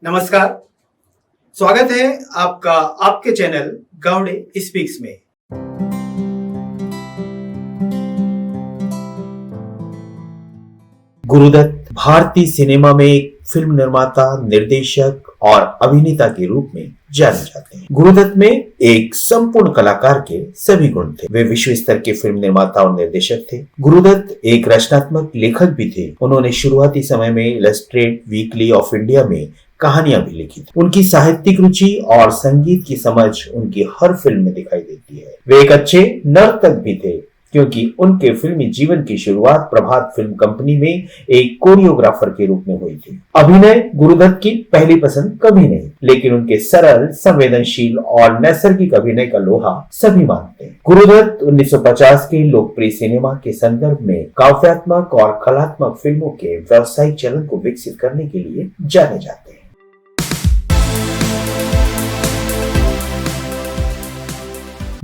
नमस्कार, स्वागत है आपका आपके चैनल गावड़े स्पीक्स में। गुरुदत्त भारतीय सिनेमा में एक फिल्म निर्माता, निर्देशक और अभिनेता के रूप में जाने जाते हैं। गुरुदत्त में एक संपूर्ण कलाकार के सभी गुण थे। वे विश्व स्तर के फिल्म निर्माता और निर्देशक थे। गुरुदत्त एक रचनात्मक लेखक भी थे। उन्होंने शुरुआती समय में इलस्ट्रेट वीकली ऑफ इंडिया में कहानियां भी लिखी थी। उनकी साहित्यिक रुचि और संगीत की समझ उनकी हर फिल्म में दिखाई देती है। वे एक अच्छे नर्तक भी थे, क्योंकि उनके फिल्मी जीवन की शुरुआत प्रभात फिल्म कंपनी में एक कोरियोग्राफर के रूप में हुई थी। अभिनय गुरुदत्त की पहली पसंद कभी नहीं, लेकिन उनके सरल, संवेदनशील और नैसर्गिक अभिनय का लोहा सभी मानते हैं। गुरुदत्त 1950 के लोकप्रिय सिनेमा के संदर्भ में काव्यात्मक और कलात्मक फिल्मों के व्यावसायिक चलन को विकसित करने के लिए जाने जाते हैं।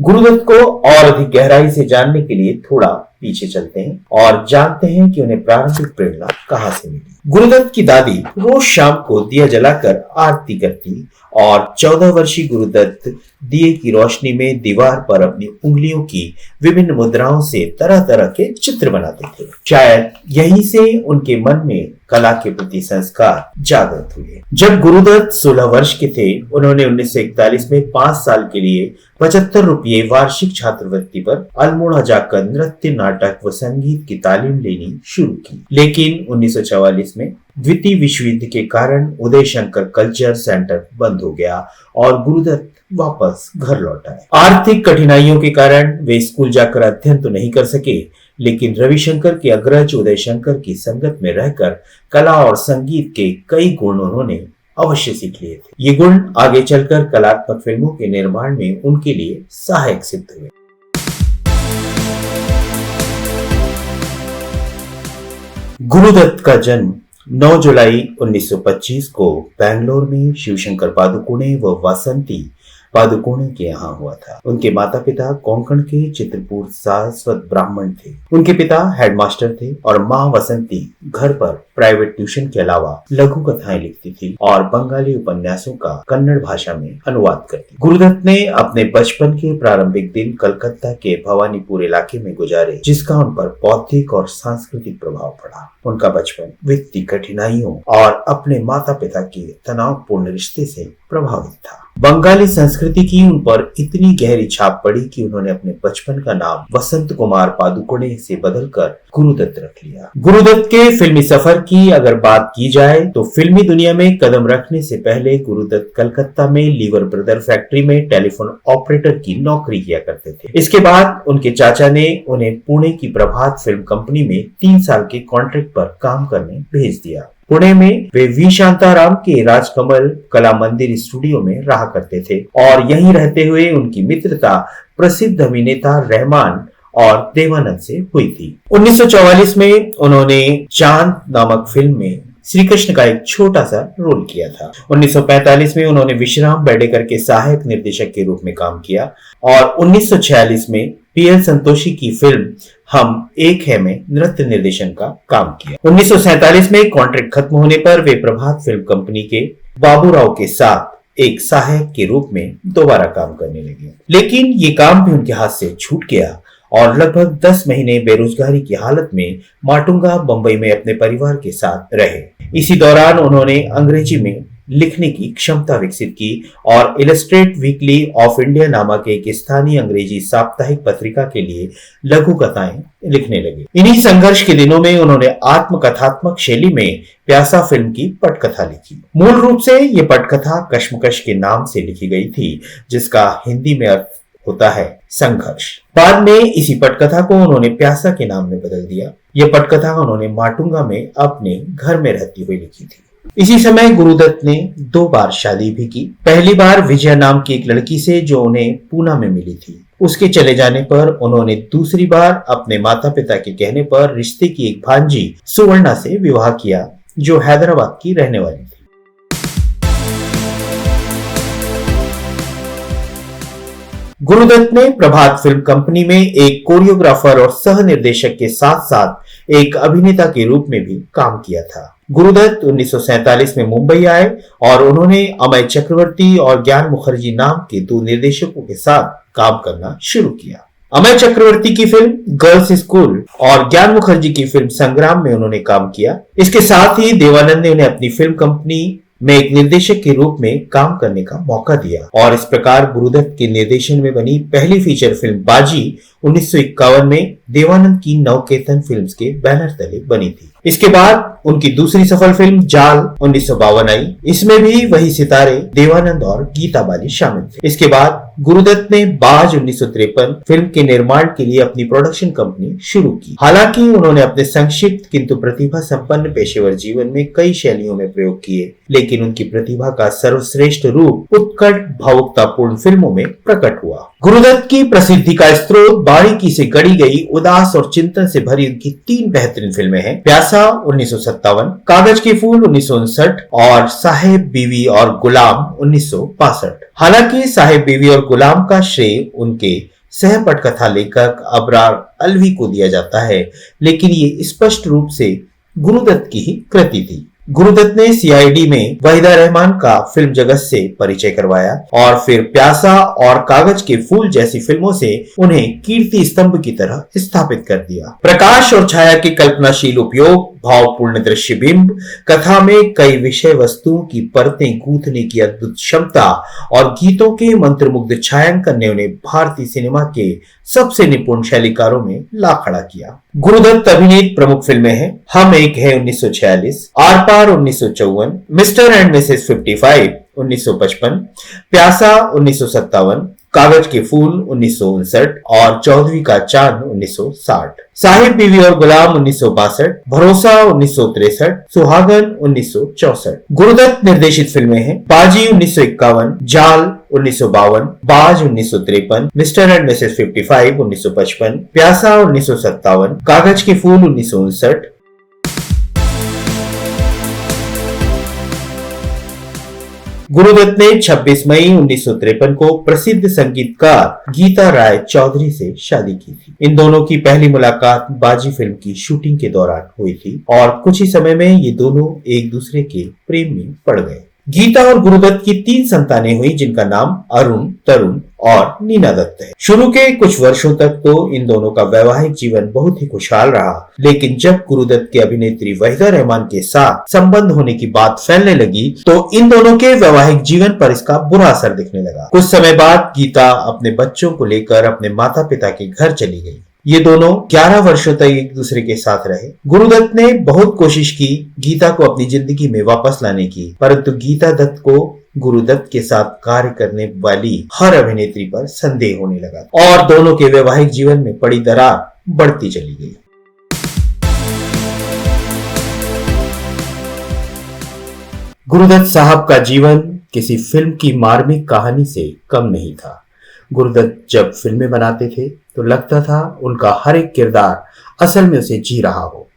गुरुदत्त को और अधिक गहराई से जानने के लिए थोड़ा पीछे चलते हैं और जानते हैं कि उन्हें प्रारंभिक प्रेरणा कहां से मिली। गुरुदत्त की दादी रोज शाम को दिया जलाकर आरती करती और 14 वर्षीय गुरुदत्त दिए की रोशनी में दीवार पर अपनी उंगलियों की विभिन्न मुद्राओं से तरह तरह के चित्र बनाते थे। शायद यहीं से उनके मन में कला के प्रति संस्कार जागृत हुए। जब गुरुदत्त 16 वर्ष के थे, उन्होंने 1941 में 5 साल के लिए 75 रुपये वार्षिक छात्रवृत्ति पर अल्मोड़ा जाकर नृत्य, नाटक व संगीत की तालीम लेनी शुरू की। लेकिन 1944 में द्वितीय विश्व युद्ध के कारण उदय शंकर कल्चर सेंटर बंद हो गया और गुरुदत्त वापस घर लौट आए। आर्थिक कठिनाइयों के कारण वे स्कूल जाकर अध्ययन तो नहीं कर सके, लेकिन रविशंकर के अग्रज उदय शंकर की संगत में रहकर कला और संगीत के कई गुण उन्होंने अवश्य सीख लिए थे। ये गुण आगे चलकर कलात्मक फिल्मों के निर्माण में उनके लिए सहायक सिद्ध हुए। गुरुदत्त का जन्म 9 जुलाई 1925 को बेंगलोर में शिवशंकर पादुकोणे व वासंती पादुकोणे के यहाँ हुआ था। उनके माता पिता कोंकण के चित्रपुर सारस्वत ब्राह्मण थे। उनके पिता हेडमास्टर थे और माँ वसंती घर पर प्राइवेट ट्यूशन के अलावा लघु कथाएं लिखती थी और बंगाली उपन्यासों का कन्नड़ भाषा में अनुवाद करती। गुरुदत्त ने अपने बचपन के प्रारंभिक दिन कलकत्ता के भवानीपुर इलाके में गुजारे, जिसका उन पर बौद्धिक और सांस्कृतिक प्रभाव पड़ा। उनका बचपन वित्तीय कठिनाइयों और अपने माता पिता के तनावपूर्ण रिश्ते से प्रभावित था। बंगाली संस्कृति की उन पर इतनी गहरी छाप पड़ी कि उन्होंने अपने बचपन का नाम वसंत कुमार पादुकोणे से बदलकर गुरुदत्त रख लिया। गुरुदत्त के फिल्मी सफर की अगर बात की जाए तो फिल्मी दुनिया में कदम रखने से पहले गुरुदत्त कलकत्ता में लीवर ब्रदर फैक्ट्री में टेलीफोन ऑपरेटर की नौकरी किया करते थे। इसके बाद उनके चाचा ने उन्हें पुणे की प्रभात फिल्म कंपनी में 3 साल के कॉन्ट्रैक्ट पर काम करने भेज दिया। पुणे में वे वी शांताराम के राजकमल कला मंदिर स्टूडियो में रहा करते थे और यहीं रहते हुए उनकी मित्रता प्रसिद्ध अभिनेता रहमान और देवानंद से हुई थी। 1944 में उन्होंने चांद नामक फिल्म में श्री कृष्ण का एक छोटा सा रोल किया था। 1945 में उन्होंने विश्राम बेडेकर के सहायक निर्देशक के रूप में काम किया और 1946 में पीएल संतोषी की फिल्म हम एक है में नृत्य निर्देशन का काम किया। 1947 में कॉन्ट्रैक्ट खत्म होने पर वे प्रभात फिल्म कंपनी के बाबूराव के साथ एक सहायक के रूप में दोबारा काम करने लगे, लेकिन ये काम भी उनके हाथ से छूट गया और लगभग 10 महीने बेरोजगारी की हालत में माटुंगा बंबई में अपने परिवार के साथ रहे। इसी दौरान उन्होंने अंग्रेजी में लिखने की क्षमता विकसित की और इलस्ट्रेट वीकली ऑफ इंडिया नामक एक स्थानीय अंग्रेजी साप्ताहिक पत्रिका के लिए लघु कथाएं लिखने लगे। इन्हीं संघर्ष के दिनों में उन्होंने आत्मकथात्मक शैली में प्यासा फिल्म की पटकथा लिखी। मूल रूप से ये पटकथा कश्मकश के नाम से लिखी गई थी, जिसका हिंदी में अर्थ होता है संघर्ष। बाद में इसी पटकथा को उन्होंने प्यासा के नाम में बदल दिया। यह पटकथा उन्होंने माटुंगा में अपने घर में रहती हुई लिखी थी। इसी समय गुरुदत्त ने 2 बार शादी भी की। पहली बार विजया नाम की एक लड़की से जो उन्हें पूना में मिली थी। उसके चले जाने पर उन्होंने दूसरी बार अपने माता पिता के कहने पर रिश्ते की एक भांजी सुवर्णा से विवाह किया, जो हैदराबाद की रहने वाली थी। गुरुदत्त ने प्रभात फिल्म कंपनी में एक कोरियोग्राफर और सह निर्देशक के साथ साथ एक अभिनेता के रूप में भी काम किया था। गुरुदत्त 1947 में मुंबई आए और उन्होंने अमय चक्रवर्ती और ज्ञान मुखर्जी नाम के दो निर्देशकों के साथ काम करना शुरू किया। अमय चक्रवर्ती की फिल्म गर्ल्स स्कूल और ज्ञान मुखर्जी की फिल्म संग्राम में उन्होंने काम किया। इसके साथ ही देवानंद ने उन्हें अपनी फिल्म कंपनी में एक निर्देशक के रूप में काम करने का मौका दिया और इस प्रकार गुरुदत्त के निर्देशन में बनी पहली फीचर फिल्म बाजी 1951 में देवानंद की नवकेतन फिल्म्स के बैनर तले बनी थी। इसके बाद उनकी दूसरी सफल फिल्म जाल 1952 आई। इसमें भी वही सितारे देवानंद और गीता बाली शामिल थे। इसके बाद गुरुदत्त ने बाज 1953 फिल्म के निर्माण के लिए अपनी प्रोडक्शन कंपनी शुरू की। हालांकि उन्होंने अपने संक्षिप्त किंतु प्रतिभा संपन्न पेशेवर जीवन में कई शैलियों में प्रयोग किए, लेकिन उनकी प्रतिभा का सर्वश्रेष्ठ रूप उत्कट भावुकतापूर्ण फिल्मों में प्रकट हुआ। गुरुदत्त की प्रसिद्धि का स्रोत बारीकी से गढ़ी गई उदास और चिंतन से भरी उनकी तीन बेहतरीन फिल्में हैं, प्यासा 1957, कागज के फूल 1959 और साहेब बीवी और गुलाम 1962। हालांकि साहेब बीवी और गुलाम का श्रेय उनके सह पटकथा लेखक अबरार अलवी को दिया जाता है, लेकिन ये स्पष्ट रूप से गुरुदत्त की ही कृति थी। गुरुदत्त ने सीआईडी में वहीदा रहमान का फिल्म जगत से परिचय करवाया और फिर प्यासा और कागज के फूल जैसी फिल्मों से उन्हें कीर्ति स्तंभ की तरह स्थापित कर दिया। प्रकाश और छाया के कल्पनाशील उपयोग, भावपूर्ण दृश्य बिंब, कथा में कई विषय वस्तुओं की परतें गूंथने की अद्भुत क्षमता और गीतों के मंत्रमुग्ध छायांकन ने उन्हें भारतीय सिनेमा के सबसे निपुण शैलीकारों में ला खड़ा किया। गुरुदत्त अभिनीत प्रमुख फिल्में हैं हम एक है 1946, Aar Paar 1954, Mr and Mrs 55 1955, प्यासा 1957, कागज के फूल 1959 और चौधरी का चांद 1960, साहिब बीवी और गुलाम 1962, भरोसा 1963, सुहागन 1964। गुरुदत्त निर्देशित फिल्में हैं बाजी 1951, जाल 1952, बाज 1953, मिस्टर एंड मिसेस 55 1955, प्यासा 1957, कागज के फूल 1959। गुरुदत्त ने 26 मई 1953 को प्रसिद्ध संगीतकार गीता राय चौधरी से शादी की थी। इन दोनों की पहली मुलाकात बाजी फिल्म की शूटिंग के दौरान हुई थी और कुछ ही समय में ये दोनों एक दूसरे के प्रेम में पड़ गए। गीता और गुरुदत्त की 3 संतानें हुई, जिनका नाम अरुण, तरुण और नीना दत्त है। शुरू के कुछ वर्षों तक तो इन दोनों का वैवाहिक जीवन बहुत ही खुशहाल रहा, लेकिन जब गुरुदत्त की अभिनेत्री वहीदा रहमान के साथ संबंध होने की बात फैलने लगी तो इन दोनों के वैवाहिक जीवन पर इसका बुरा असर दिखने लगा। कुछ समय बाद गीता अपने बच्चों को लेकर अपने माता पिता के घर चली गई। ये दोनों 11 वर्षों तक एक दूसरे के साथ रहे। गुरुदत्त ने बहुत कोशिश की गीता को अपनी जिंदगी में वापस लाने की, परंतु गीता दत्त को गुरुदत्त के साथ कार्य करने वाली हर अभिनेत्री पर संदेह होने लगा और दोनों के वैवाहिक जीवन में पड़ी दरार बढ़ती चली गई। गुरुदत्त साहब का जीवन किसी फिल्म की मार्मिक कहानी से कम नहीं था। गुरुदत्त जब फिल्में बनाते थे तो लगता था उनका हर एक किरदार असल में उसे जी रहा हो।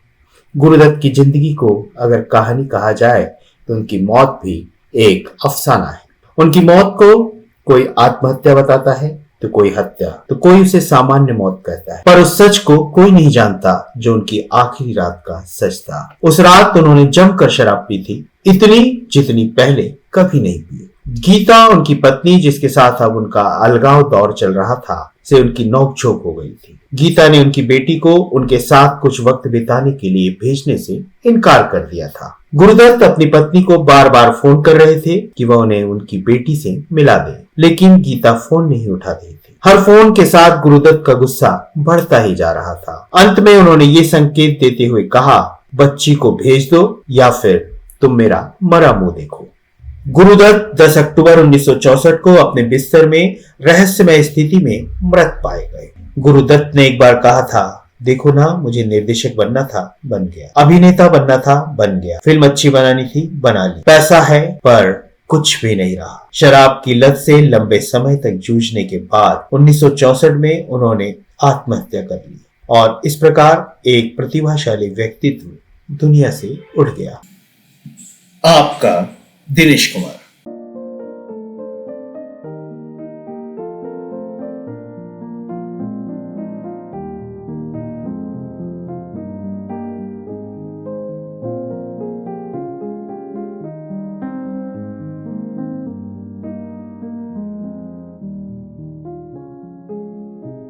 गुरुदत्त की जिंदगी को अगर कहानी कहा जाए तो उनकी मौत भी एक अफसाना है। उनकी मौत को कोई आत्महत्या बताता है तो कोई हत्या, तो कोई उसे सामान्य मौत कहता है, पर उस सच को कोई नहीं जानता जो उनकी आखिरी रात का सच था। उस रात उन्होंने जमकर शराब पी थी, इतनी जितनी पहले कभी नहीं पी। गीता उनकी पत्नी, जिसके साथ अब उनका अलगाव दौर चल रहा था, से उनकी नोकझोंक हो गई थी। गीता ने उनकी बेटी को उनके साथ कुछ वक्त बिताने के लिए भेजने से इनकार कर दिया था। गुरुदत्त अपनी पत्नी को बार बार फोन कर रहे थे कि वह उन्हें उनकी बेटी से मिला दे, लेकिन गीता फोन नहीं उठा रही थी। हर फोन के साथ गुरुदत्त का गुस्सा बढ़ता ही जा रहा था। अंत में उन्होंने ये संकेत देते हुए कहा, बच्ची को भेज दो या फिर तुम मेरा मरा मुंह देखो। गुरुदत्त 10 अक्टूबर 1964 को अपने बिस्तर में रहस्यमय स्थिति में मृत पाए गए। गुरुदत्त ने एक बार कहा था, देखो ना, मुझे निर्देशक बनना था, बन गया। अभिनेता बनना था, बन गया। फिल्म अच्छी बनानी थी, बना ली। पैसा है पर कुछ भी नहीं रहा। शराब की लत से लंबे समय तक जूझने के बाद 1964 में उन्होंने आत्महत्या कर ली और इस प्रकार एक प्रतिभाशाली व्यक्तित्व दुनिया से उठ गया। आपका दिनेश कुमार।